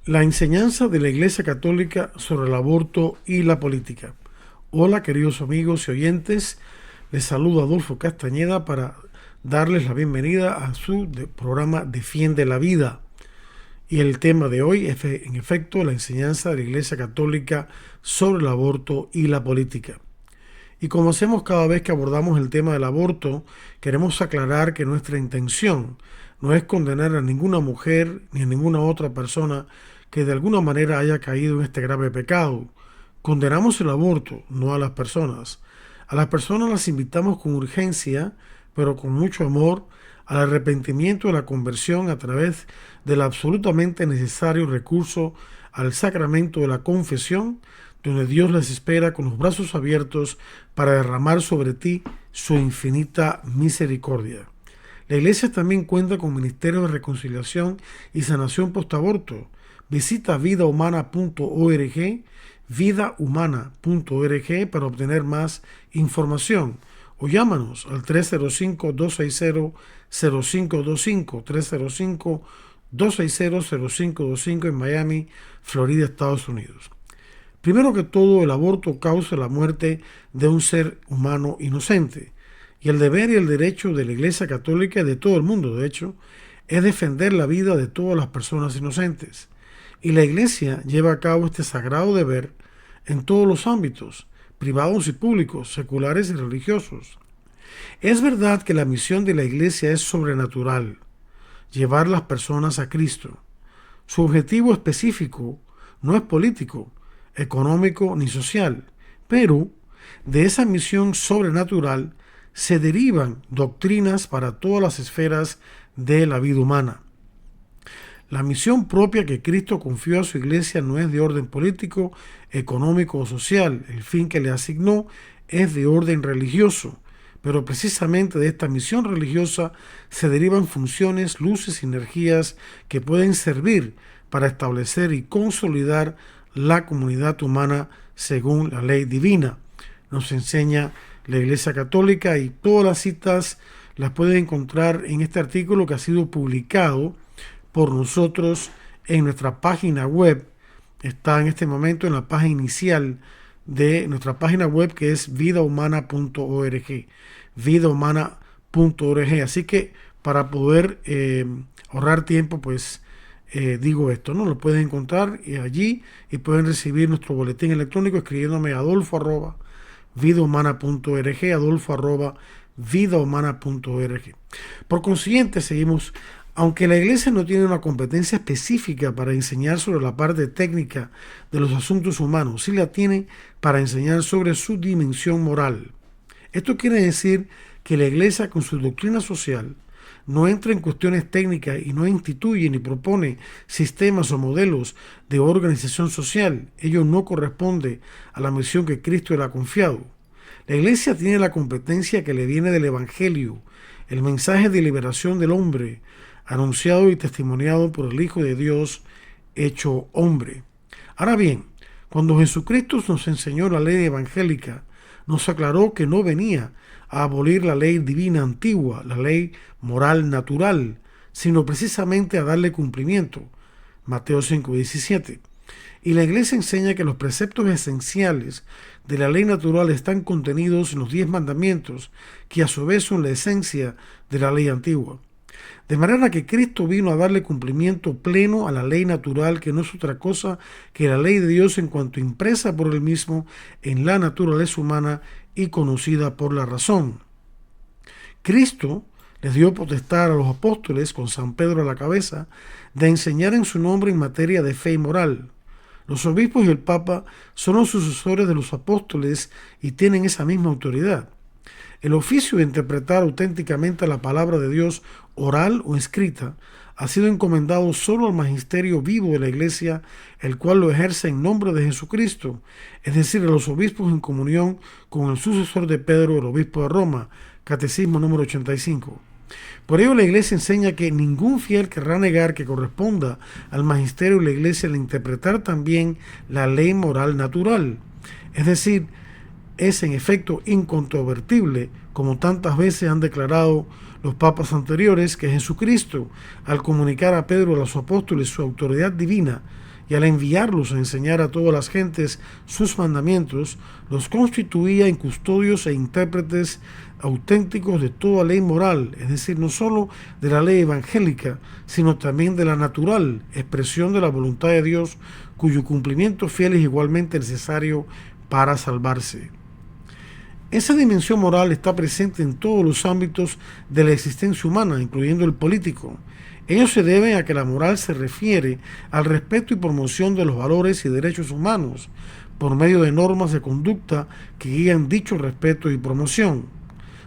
La enseñanza de la Iglesia Católica sobre el aborto y la política. Hola queridos amigos y oyentes, les saluda Adolfo Castañeda para darles la bienvenida a su programa Defiende la Vida. Y el tema de hoy es en efecto la enseñanza de la Iglesia Católica sobre el aborto y la política. Y como hacemos cada vez que abordamos el tema del aborto, queremos aclarar que nuestra intención no es condenar a ninguna mujer ni a ninguna otra persona que de alguna manera haya caído en este grave pecado. Condenamos el aborto, no a las personas. A las personas las invitamos con urgencia, pero con mucho amor, al arrepentimiento y a la conversión a través del absolutamente necesario recurso al sacramento de la confesión, donde Dios les espera con los brazos abiertos para derramar sobre ti su infinita misericordia. La Iglesia también cuenta con ministerios de reconciliación y sanación postaborto. Visita vidahumana.org, vidahumana.org para obtener más información o llámanos al 305-260-0525, 305-260-0525 en Miami, Florida, Estados Unidos. Primero que todo, el aborto causa la muerte de un ser humano inocente. Y el deber y el derecho de la Iglesia Católica y de todo el mundo, de hecho, es defender la vida de todas las personas inocentes. Y la Iglesia lleva a cabo este sagrado deber en todos los ámbitos, privados y públicos, seculares y religiosos. Es verdad que la misión de la Iglesia es sobrenatural, llevar las personas a Cristo. Su objetivo específico no es político, económico ni social, pero de esa misión sobrenatural se derivan doctrinas para todas las esferas de la vida humana. La misión propia que Cristo confió a su iglesia no es de orden político, económico o social. El fin que le asignó es de orden religioso. Pero precisamente de esta misión religiosa se derivan funciones, luces y energías que pueden servir para establecer y consolidar la comunidad humana según la ley divina. Nos enseña la Iglesia Católica y todas las citas las pueden encontrar en este artículo que ha sido publicado por nosotros en nuestra página web. Está en este momento en la página inicial de nuestra página web, que es vidahumana.org, vidahumana.org. Así que para poder ahorrar tiempo, pues digo esto, ¿no? Lo pueden encontrar allí y pueden recibir nuestro boletín electrónico escribiéndome a adolfo@vidahumana.org, adolfo@vidahumana.org. Por consiguiente, seguimos. Aunque la Iglesia no tiene una competencia específica para enseñar sobre la parte técnica de los asuntos humanos, sí la tiene para enseñar sobre su dimensión moral. Esto quiere decir que la Iglesia, con su doctrina social, no entra en cuestiones técnicas y no instituye ni propone sistemas o modelos de organización social. Ello no corresponde a la misión que Cristo le ha confiado. La Iglesia tiene la competencia que le viene del Evangelio, el mensaje de liberación del hombre, anunciado y testimoniado por el Hijo de Dios hecho hombre. Ahora bien, cuando Jesucristo nos enseñó la ley evangélica, nos aclaró que no venía a abolir la ley divina antigua, la ley moral natural, sino precisamente a darle cumplimiento. Mateo 5:17. Y la Iglesia enseña que los preceptos esenciales de la ley natural están contenidos en los 10 mandamientos, que a su vez son la esencia de la ley antigua. De manera que Cristo vino a darle cumplimiento pleno a la ley natural, que no es otra cosa que la ley de Dios en cuanto impresa por él mismo en la naturaleza humana y conocida por la razón. Cristo les dio potestad a los apóstoles, con San Pedro a la cabeza, de enseñar en su nombre en materia de fe y moral. Los obispos y el Papa son los sucesores de los apóstoles y tienen esa misma autoridad. El oficio de interpretar auténticamente la palabra de Dios, oral o escrita, ha sido encomendado solo al magisterio vivo de la Iglesia, el cual lo ejerce en nombre de Jesucristo, es decir, a los obispos en comunión con el sucesor de Pedro, el obispo de Roma, Catecismo número 85. Por ello la Iglesia enseña que ningún fiel querrá negar que corresponda al magisterio de la Iglesia el interpretar también la ley moral natural, es decir, es en efecto incontrovertible, como tantas veces han declarado los papas anteriores, que Jesucristo, al comunicar a Pedro y a los apóstoles su autoridad divina y al enviarlos a enseñar a todas las gentes sus mandamientos, los constituía en custodios e intérpretes auténticos de toda ley moral, es decir, no sólo de la ley evangélica, sino también de la natural, expresión de la voluntad de Dios, cuyo cumplimiento fiel es igualmente necesario para salvarse. Esa dimensión moral está presente en todos los ámbitos de la existencia humana, incluyendo el político. Ello se debe a que la moral se refiere al respeto y promoción de los valores y derechos humanos, por medio de normas de conducta que guían dicho respeto y promoción.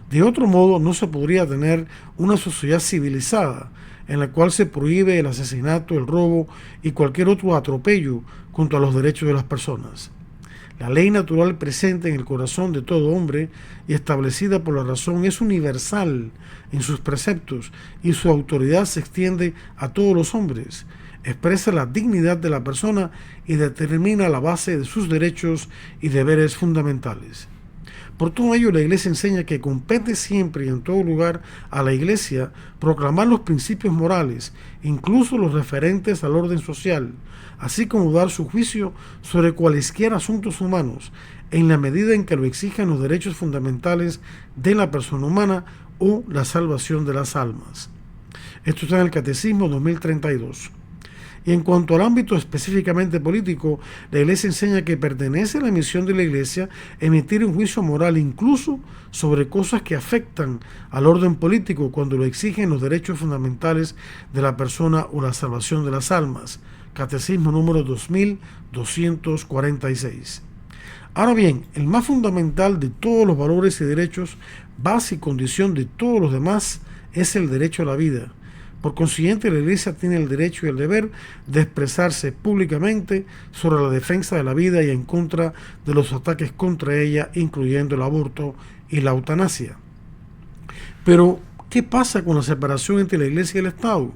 De otro modo, no se podría tener una sociedad civilizada, en la cual se prohíbe el asesinato, el robo y cualquier otro atropello contra los derechos de las personas. La ley natural presente en el corazón de todo hombre y establecida por la razón es universal en sus preceptos y su autoridad se extiende a todos los hombres. Expresa la dignidad de la persona y determina la base de sus derechos y deberes fundamentales. Por todo ello, la Iglesia enseña que compete siempre y en todo lugar a la Iglesia proclamar los principios morales, incluso los referentes al orden social, así como dar su juicio sobre cualesquiera asuntos humanos, en la medida en que lo exijan los derechos fundamentales de la persona humana o la salvación de las almas. Esto está en el Catecismo 2032. Y en cuanto al ámbito específicamente político, la Iglesia enseña que pertenece a la misión de la Iglesia emitir un juicio moral incluso sobre cosas que afectan al orden político cuando lo exigen los derechos fundamentales de la persona o la salvación de las almas. Catecismo número 2246. Ahora bien, el más fundamental de todos los valores y derechos, base y condición de todos los demás, es el derecho a la vida. Por consiguiente, la Iglesia tiene el derecho y el deber de expresarse públicamente sobre la defensa de la vida y en contra de los ataques contra ella, incluyendo el aborto y la eutanasia. Pero, ¿qué pasa con la separación entre la Iglesia y el Estado?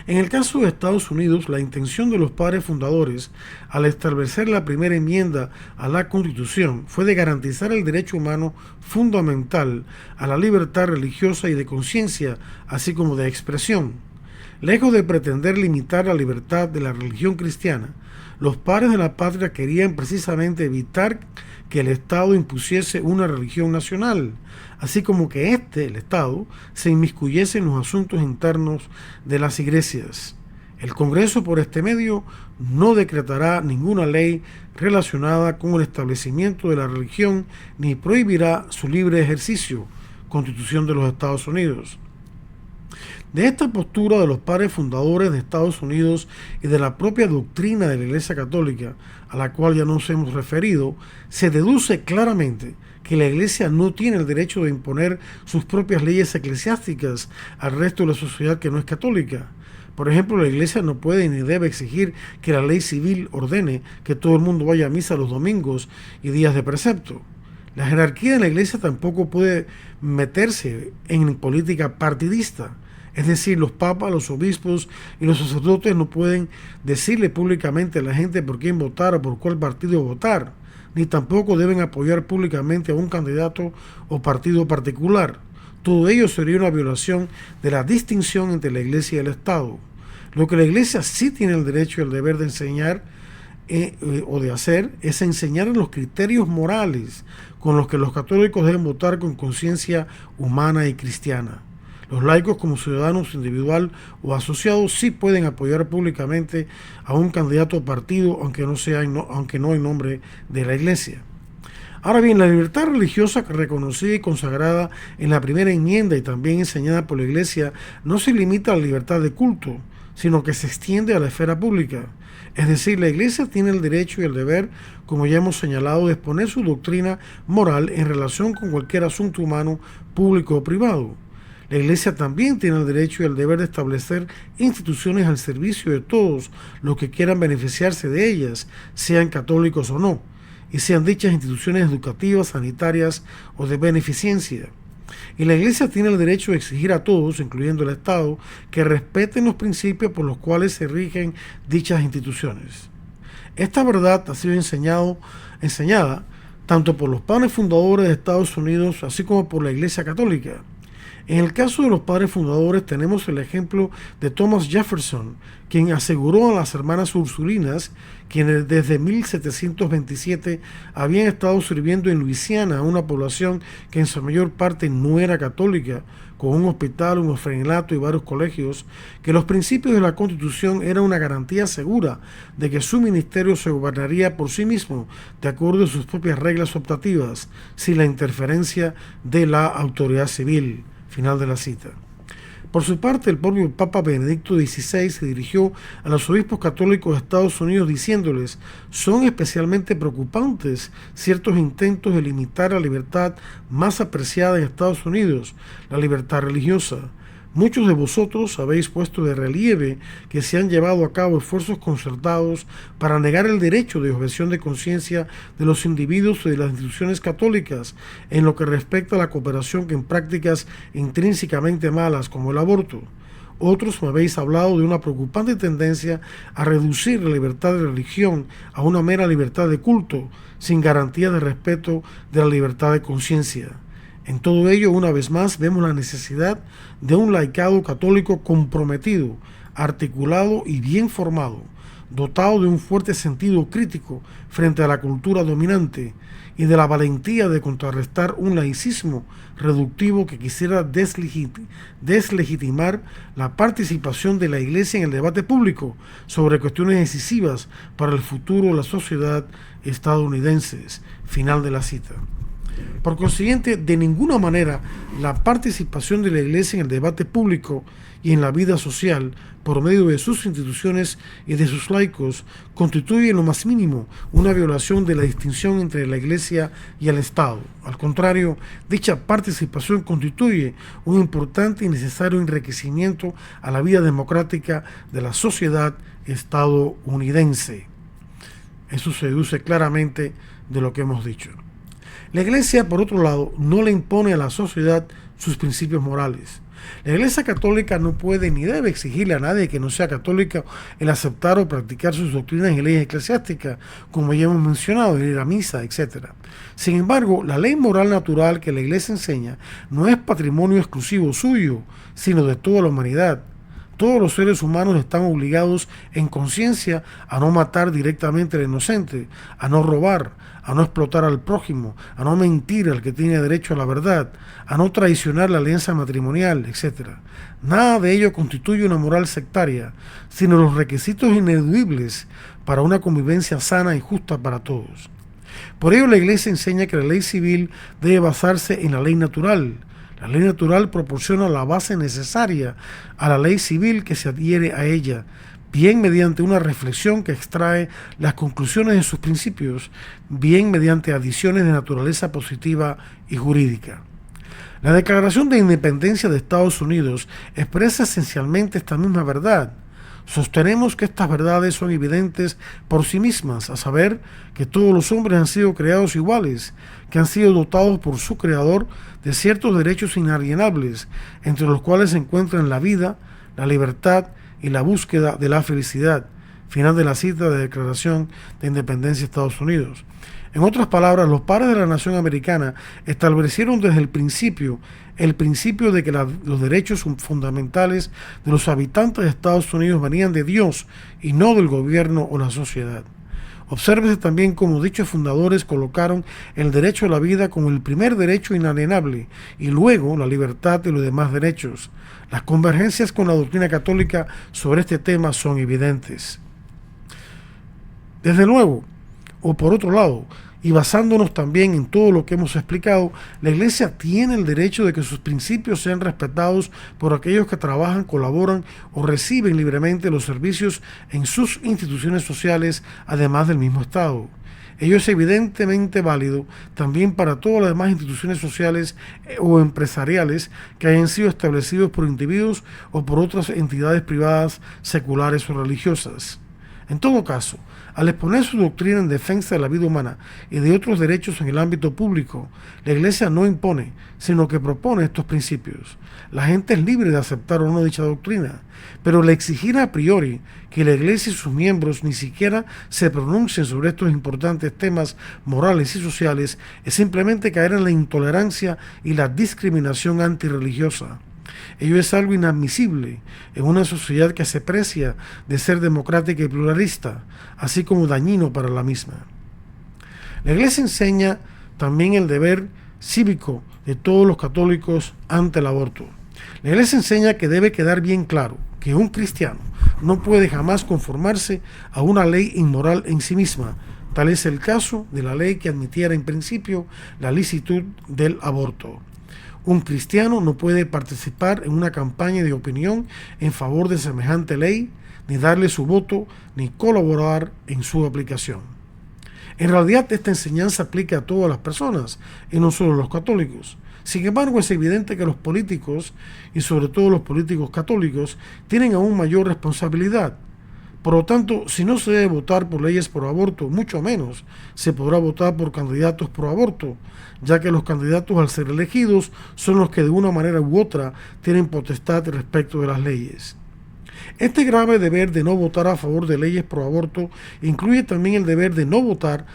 En el caso de Estados Unidos, la intención de los padres fundadores al establecer la primera enmienda a la Constitución fue de garantizar el derecho humano fundamental a la libertad religiosa y de conciencia, así como de expresión. Lejos de pretender limitar la libertad de la religión cristiana, los padres de la patria querían precisamente evitar que el Estado impusiese una religión nacional, así como que el Estado, se inmiscuyese en los asuntos internos de las iglesias. El Congreso, por este medio, no decretará ninguna ley relacionada con el establecimiento de la religión ni prohibirá su libre ejercicio, Constitución de los Estados Unidos. De esta postura de los padres fundadores de Estados Unidos y de la propia doctrina de la Iglesia Católica, a la cual ya nos hemos referido, se deduce claramente que la Iglesia no tiene el derecho de imponer sus propias leyes eclesiásticas al resto de la sociedad que no es católica. Por ejemplo, la Iglesia no puede ni debe exigir que la ley civil ordene que todo el mundo vaya a misa los domingos y días de precepto. La jerarquía de la Iglesia tampoco puede meterse en política partidista. Es decir, los papas, los obispos y los sacerdotes no pueden decirle públicamente a la gente por quién votar o por cuál partido votar, ni tampoco deben apoyar públicamente a un candidato o partido particular. Todo ello sería una violación de la distinción entre la Iglesia y el Estado. Lo que la Iglesia sí tiene el derecho y el deber de enseñar o de hacer es enseñar los criterios morales con los que los católicos deben votar con conciencia humana y cristiana. Los laicos, como ciudadanos individual o asociados, sí pueden apoyar públicamente a un candidato o partido, aunque no en nombre de la Iglesia. Ahora bien, la libertad religiosa reconocida y consagrada en la primera enmienda y también enseñada por la Iglesia no se limita a la libertad de culto, sino que se extiende a la esfera pública. Es decir, la Iglesia tiene el derecho y el deber, como ya hemos señalado, de exponer su doctrina moral en relación con cualquier asunto humano, público o privado. La Iglesia también tiene el derecho y el deber de establecer instituciones al servicio de todos los que quieran beneficiarse de ellas, sean católicos o no, y sean dichas instituciones educativas, sanitarias o de beneficencia. Y la Iglesia tiene el derecho de exigir a todos, incluyendo el Estado, que respeten los principios por los cuales se rigen dichas instituciones. Esta verdad ha sido enseñada tanto por los padres fundadores de Estados Unidos, así como por la Iglesia Católica. En el caso de los padres fundadores tenemos el ejemplo de Thomas Jefferson, quien aseguró a las hermanas ursulinas, quienes desde 1727 habían estado sirviendo en Luisiana a una población que en su mayor parte no era católica, con un hospital, un orfanato y varios colegios, que los principios de la Constitución eran una garantía segura de que su ministerio se gobernaría por sí mismo, de acuerdo a sus propias reglas optativas, sin la interferencia de la autoridad civil. Final de la cita. Por su parte, el propio Papa Benedicto XVI se dirigió a los obispos católicos de Estados Unidos diciéndoles: son especialmente preocupantes ciertos intentos de limitar la libertad más apreciada en Estados Unidos, la libertad religiosa. Muchos de vosotros habéis puesto de relieve que se han llevado a cabo esfuerzos concertados para negar el derecho de objeción de conciencia de los individuos y de las instituciones católicas en lo que respecta a la cooperación en prácticas intrínsecamente malas como el aborto. Otros me habéis hablado de una preocupante tendencia a reducir la libertad de religión a una mera libertad de culto, sin garantía de respeto de la libertad de conciencia. En todo ello, una vez más, vemos la necesidad de un laicado católico comprometido, articulado y bien formado, dotado de un fuerte sentido crítico frente a la cultura dominante y de la valentía de contrarrestar un laicismo reductivo que quisiera deslegitimar la participación de la Iglesia en el debate público sobre cuestiones decisivas para el futuro de la sociedad estadounidense. Final de la cita. Por consiguiente, de ninguna manera la participación de la Iglesia en el debate público y en la vida social, por medio de sus instituciones y de sus laicos, constituye en lo más mínimo una violación de la distinción entre la Iglesia y el Estado. Al contrario, dicha participación constituye un importante y necesario enriquecimiento a la vida democrática de la sociedad estadounidense. Eso se deduce claramente de lo que hemos dicho. La Iglesia, por otro lado, no le impone a la sociedad sus principios morales. La Iglesia católica no puede ni debe exigirle a nadie que no sea católica el aceptar o practicar sus doctrinas y leyes eclesiásticas, como ya hemos mencionado, ir a misa, etc. Sin embargo, la ley moral natural que la Iglesia enseña no es patrimonio exclusivo suyo, sino de toda la humanidad. Todos los seres humanos están obligados en conciencia a no matar directamente al inocente, a no robar, a no explotar al prójimo, a no mentir al que tiene derecho a la verdad, a no traicionar la alianza matrimonial, etc. Nada de ello constituye una moral sectaria, sino los requisitos ineludibles para una convivencia sana y justa para todos. Por ello, la Iglesia enseña que la ley civil debe basarse en la ley natural. La ley natural proporciona la base necesaria a la ley civil que se adhiere a ella, bien mediante una reflexión que extrae las conclusiones de sus principios, bien mediante adiciones de naturaleza positiva y jurídica. La Declaración de Independencia de Estados Unidos expresa esencialmente esta misma verdad. Sostenemos que estas verdades son evidentes por sí mismas, a saber, que todos los hombres han sido creados iguales, que han sido dotados por su Creador de ciertos derechos inalienables, entre los cuales se encuentran la vida, la libertad y la búsqueda de la felicidad. Final de la cita de Declaración de Independencia de Estados Unidos. En otras palabras, los padres de la nación americana establecieron desde el principio de que los derechos fundamentales de los habitantes de Estados Unidos venían de Dios y no del gobierno o la sociedad. Obsérvese también cómo dichos fundadores colocaron el derecho a la vida como el primer derecho inalienable y luego la libertad y los demás derechos. Las convergencias con la doctrina católica sobre este tema son evidentes. Desde luego, o por otro lado, y basándonos también en todo lo que hemos explicado, la Iglesia tiene el derecho de que sus principios sean respetados por aquellos que trabajan, colaboran o reciben libremente los servicios en sus instituciones sociales, además del mismo Estado. Ello es evidentemente válido también para todas las demás instituciones sociales o empresariales que hayan sido establecidos por individuos o por otras entidades privadas, seculares o religiosas. En todo caso, al exponer su doctrina en defensa de la vida humana y de otros derechos en el ámbito público, la Iglesia no impone, sino que propone estos principios. La gente es libre de aceptar o no dicha doctrina, pero el exigir a priori que la Iglesia y sus miembros ni siquiera se pronuncien sobre estos importantes temas morales y sociales es simplemente caer en la intolerancia y la discriminación antirreligiosa. Ello es algo inadmisible en una sociedad que se precia de ser democrática y pluralista, así como dañino para la misma. La Iglesia enseña también el deber cívico de todos los católicos ante el aborto. La Iglesia enseña que debe quedar bien claro que un cristiano no puede jamás conformarse a una ley inmoral en sí misma. Tal es el caso de la ley que admitiera en principio la licitud del aborto. Un cristiano no puede participar en una campaña de opinión en favor de semejante ley, ni darle su voto, ni colaborar en su aplicación. En realidad, esta enseñanza aplica a todas las personas y no solo a los católicos. Sin embargo, es evidente que los políticos, y sobre todo los políticos católicos, tienen aún mayor responsabilidad. Por lo tanto, si no se debe votar por leyes pro aborto, mucho menos se podrá votar por candidatos pro aborto, ya que los candidatos al ser elegidos son los que de una manera u otra tienen potestad respecto de las leyes. Este grave deber de no votar a favor de leyes pro aborto incluye también el deber de no votar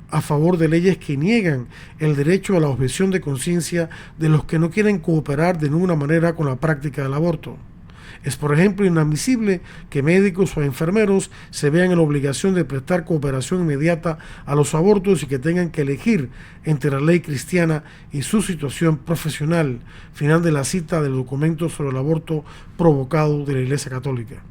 a favor de leyes que niegan el derecho a la objeción de conciencia de los que no quieren cooperar de ninguna manera con la práctica del aborto. Es, por ejemplo, inadmisible que médicos o enfermeros se vean en la obligación de prestar cooperación inmediata a los abortos y que tengan que elegir entre la ley cristiana y su situación profesional. Final de la cita del documento sobre el aborto provocado de la Iglesia Católica.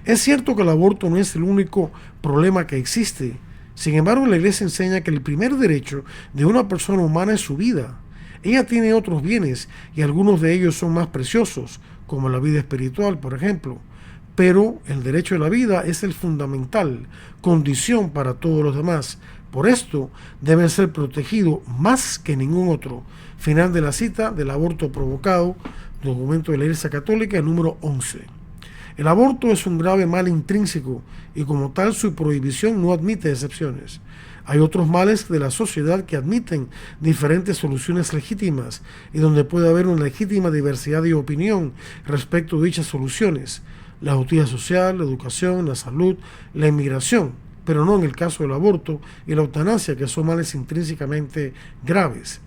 Es cierto que el aborto no es el único problema que existe. Sin embargo, la Iglesia enseña que el primer derecho de una persona humana es su vida. Ella tiene otros bienes y algunos de ellos son más preciosos, como la vida espiritual, por ejemplo. Pero el derecho a la vida es el fundamental, condición para todos los demás. Por esto debe ser protegido más que ningún otro. Final de la cita del aborto provocado, documento de la Iglesia Católica, número 11. El aborto es un grave mal intrínseco y como tal su prohibición no admite excepciones. Hay otros males de la sociedad que admiten diferentes soluciones legítimas y donde puede haber una legítima diversidad de opinión respecto de dichas soluciones. La justicia social, la educación, la salud, la inmigración, pero no en el caso del aborto y la eutanasia, que son males intrínsecamente graves.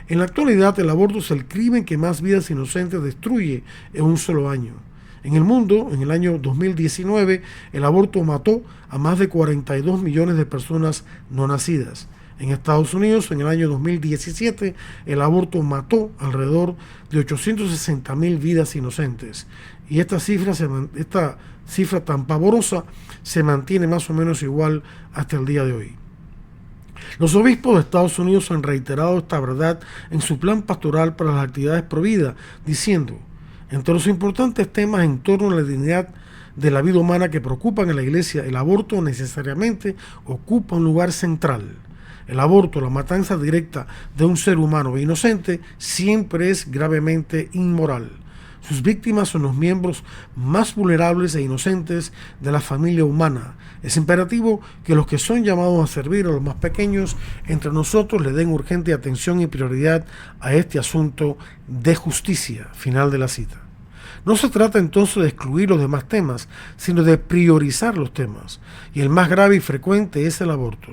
En la actualidad, el aborto es el crimen que más vidas inocentes destruye en un solo año. En el mundo, en el año 2019, el aborto mató a más de 42 millones de personas no nacidas. En Estados Unidos, en el año 2017, el aborto mató alrededor de 860,000 vidas inocentes. Y esta cifra tan pavorosa se mantiene más o menos igual hasta el día de hoy. Los obispos de Estados Unidos han reiterado esta verdad en su plan pastoral para las actividades pro vida, diciendo: entre los importantes temas en torno a la dignidad de la vida humana que preocupan a la Iglesia, el aborto necesariamente ocupa un lugar central. El aborto, la matanza directa de un ser humano inocente, siempre es gravemente inmoral. Sus víctimas son los miembros más vulnerables e inocentes de la familia humana. Es imperativo que los que son llamados a servir a los más pequeños entre nosotros le den urgente atención y prioridad a este asunto de justicia. Final de la cita. No se trata entonces de excluir los demás temas, sino de priorizar los temas. Y el más grave y frecuente es el aborto.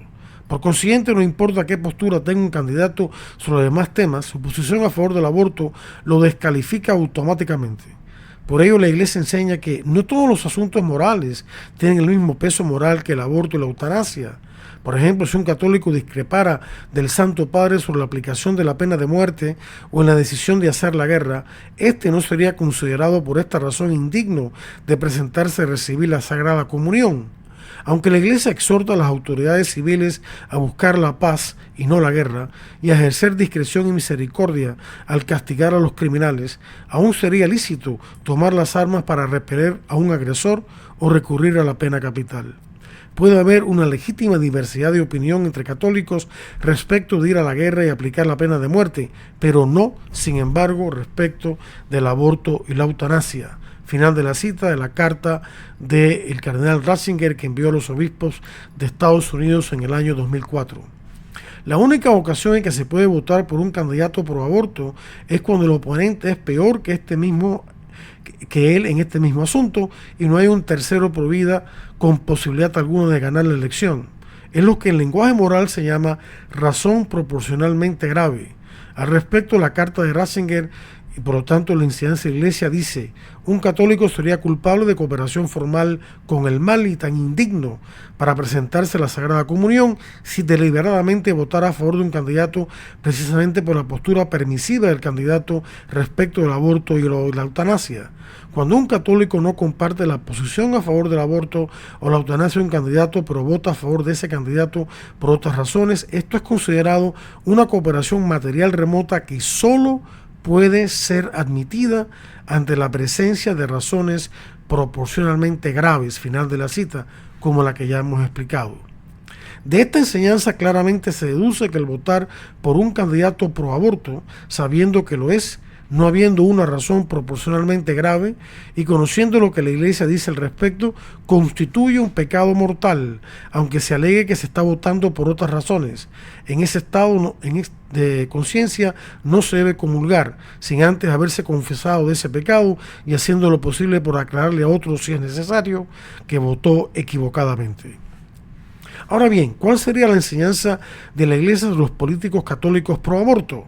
Por consiguiente, no importa qué postura tenga un candidato sobre los demás temas, su posición a favor del aborto lo descalifica automáticamente. Por ello, la Iglesia enseña que no todos los asuntos morales tienen el mismo peso moral que el aborto y la eutanasia. Por ejemplo, si un católico discrepara del Santo Padre sobre la aplicación de la pena de muerte o en la decisión de hacer la guerra, este no sería considerado por esta razón indigno de presentarse a recibir la Sagrada Comunión. Aunque la Iglesia exhorta a las autoridades civiles a buscar la paz y no la guerra, y a ejercer discreción y misericordia al castigar a los criminales, aún sería lícito tomar las armas para repeler a un agresor o recurrir a la pena capital. Puede haber una legítima diversidad de opinión entre católicos respecto de ir a la guerra y aplicar la pena de muerte, pero no, sin embargo, respecto del aborto y la eutanasia. Final de la cita de la carta del cardenal Ratzinger que envió a los obispos de Estados Unidos en el año 2004. La única ocasión en que se puede votar por un candidato pro aborto es cuando el oponente es peor que él en este mismo asunto y no hay un tercero pro vida con posibilidad alguna de ganar la elección. Es lo que en lenguaje moral se llama razón proporcionalmente grave. Al respecto, la carta de Ratzinger y por lo tanto la enseñanza de la Iglesia dice: un católico sería culpable de cooperación formal con el mal y tan indigno para presentarse a la Sagrada Comunión si deliberadamente votara a favor de un candidato precisamente por la postura permisiva del candidato respecto del aborto y la eutanasia. Cuando un católico no comparte la posición a favor del aborto o la eutanasia de un candidato, pero vota a favor de ese candidato por otras razones, esto es considerado una cooperación material remota que solo puede ser admitida ante la presencia de razones proporcionalmente graves, final de la cita, como la que ya hemos explicado. De esta enseñanza claramente se deduce que el votar por un candidato pro aborto, sabiendo que lo es, no habiendo una razón proporcionalmente grave y conociendo lo que la Iglesia dice al respecto, constituye un pecado mortal, aunque se alegue que se está votando por otras razones. En ese estado de conciencia no se debe comulgar, sin antes haberse confesado de ese pecado y haciendo lo posible por aclararle a otros, si es necesario, que votó equivocadamente. Ahora bien, ¿cuál sería la enseñanza de la Iglesia de los políticos católicos pro aborto?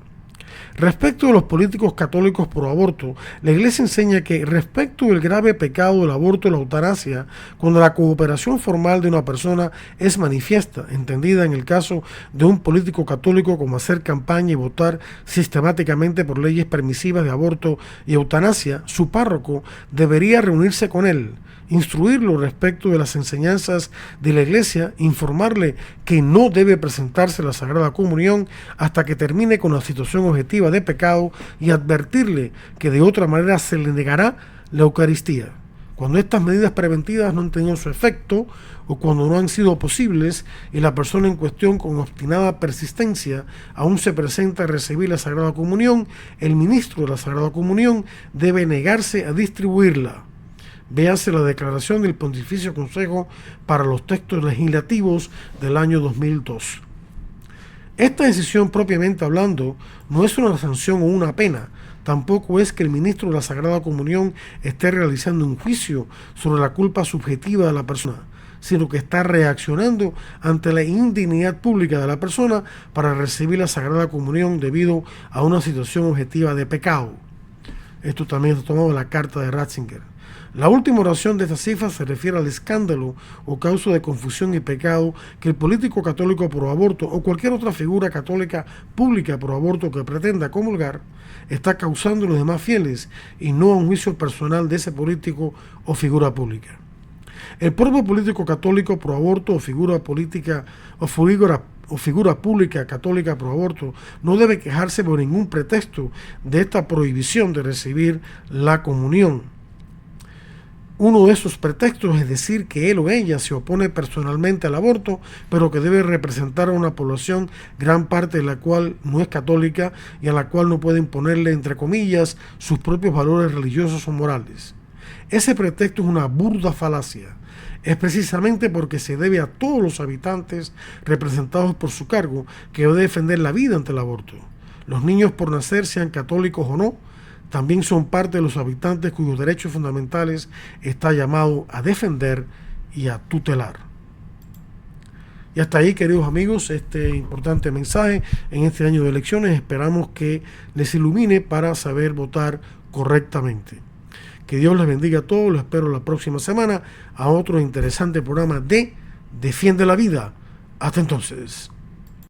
Respecto de los políticos católicos pro aborto, la Iglesia enseña que respecto del grave pecado del aborto y la eutanasia, cuando la cooperación formal de una persona es manifiesta, entendida en el caso de un político católico como hacer campaña y votar sistemáticamente por leyes permisivas de aborto y eutanasia, su párroco debería reunirse con él, instruirlo respecto de las enseñanzas de la Iglesia, informarle que no debe presentarse a la Sagrada Comunión hasta que termine con la situación objetiva de pecado y advertirle que de otra manera se le negará la Eucaristía. Cuando estas medidas preventivas no han tenido su efecto o cuando no han sido posibles y la persona en cuestión con obstinada persistencia aún se presenta a recibir la Sagrada Comunión, el ministro de la Sagrada Comunión debe negarse a distribuirla. Véase la declaración del Pontificio Consejo para los Textos Legislativos del año 2002. Esta decisión, propiamente hablando, no es una sanción o una pena, tampoco es que el ministro de la Sagrada Comunión esté realizando un juicio sobre la culpa subjetiva de la persona, sino que está reaccionando ante la indignidad pública de la persona para recibir la Sagrada Comunión debido a una situación objetiva de pecado. Esto también está tomado de la carta de Ratzinger. La última oración de esta cifra se refiere al escándalo o causa de confusión y pecado que el político católico pro aborto o cualquier otra figura católica pública pro aborto que pretenda comulgar está causando a los demás fieles y no a un juicio personal de ese político o figura pública. El propio político católico pro aborto o figura política o figura pública católica pro aborto no debe quejarse por ningún pretexto de esta prohibición de recibir la comunión. Uno de esos pretextos es decir que él o ella se opone personalmente al aborto, pero que debe representar a una población gran parte de la cual no es católica y a la cual no puede imponerle, entre comillas, sus propios valores religiosos o morales. Ese pretexto es una burda falacia. Es precisamente porque se debe a todos los habitantes representados por su cargo que debe defender la vida ante el aborto. Los niños por nacer, sean católicos o no, también son parte de los habitantes cuyos derechos fundamentales está llamado a defender y a tutelar. Y hasta ahí, queridos amigos, este importante mensaje en este año de elecciones. Esperamos que les ilumine para saber votar correctamente. Que Dios les bendiga a todos. Los espero la próxima semana a otro interesante programa de Defiende la Vida. Hasta entonces.